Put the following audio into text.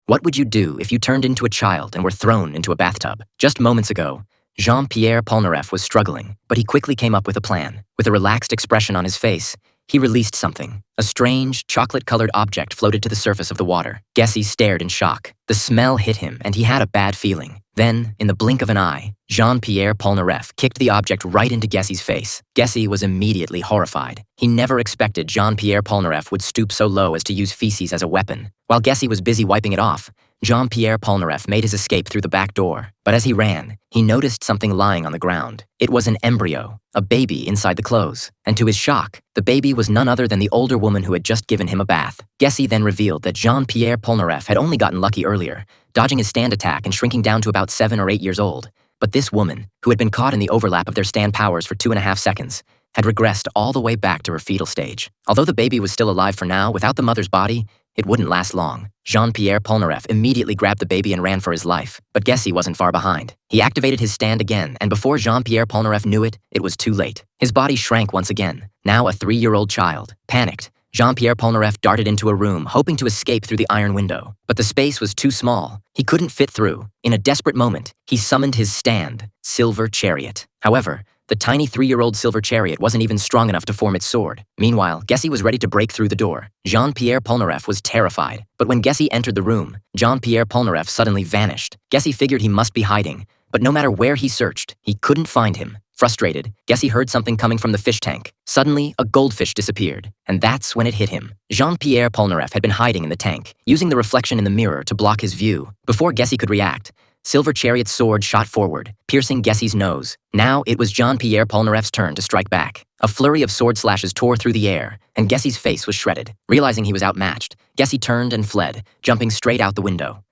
What would you do if you turned into a child and were thrown into a bathtub? Just moments ago, Jean-Pierre Polnareff was struggling, but he quickly came up with a plan. With a relaxed expression on his face, he released something. A strange, chocolate-colored object floated to the surface of the water. Gessie stared in shock. The smell hit him, and he had a bad feeling. Then, in the blink of an eye, Jean-Pierre Polnareff kicked the object right into Gessie's face. Gessie was immediately horrified. He never expected Jean-Pierre Polnareff would stoop so low as to use feces as a weapon. While Gessie was busy wiping it off, Jean-Pierre Polnareff made his escape through the back door. But as he ran, he noticed something lying on the ground. It was an embryo, a baby inside the clothes. And to his shock, the baby was none other than the older woman who had just given him a bath. Gessie then revealed that Jean-Pierre Polnareff had only gotten lucky earlier, dodging his stand attack and shrinking down to about 7 or 8 years old. But this woman, who had been caught in the overlap of their stand powers for 2.5 seconds, had regressed all the way back to her fetal stage. Although the baby was still alive for now, without the mother's body, it wouldn't last long. Jean-Pierre Polnareff immediately grabbed the baby and ran for his life. But Gessie wasn't far behind. He activated his stand again, and before Jean-Pierre Polnareff knew it, it was too late. His body shrank once again, now a 3-year-old child. Panicked, Jean-Pierre Polnareff darted into a room, hoping to escape through the iron window. But the space was too small. He couldn't fit through. In a desperate moment, he summoned his stand, Silver Chariot. However, the tiny 3-year-old Silver Chariot wasn't even strong enough to form its sword. Meanwhile, Gessie was ready to break through the door. Jean-Pierre Polnareff was terrified. But when Gessie entered the room, Jean-Pierre Polnareff suddenly vanished. Gessie figured he must be hiding, but no matter where he searched, he couldn't find him. Frustrated, Gessie heard something coming from the fish tank. Suddenly, a goldfish disappeared, and that's when it hit him. Jean-Pierre Polnareff had been hiding in the tank, using the reflection in the mirror to block his view. Before Gessie could react, Silver Chariot's sword shot forward, piercing Gessie's nose. Now it was Jean-Pierre Polnareff's turn to strike back. A flurry of sword slashes tore through the air, and Gessie's face was shredded. Realizing he was outmatched, Gessie turned and fled, jumping straight out the window.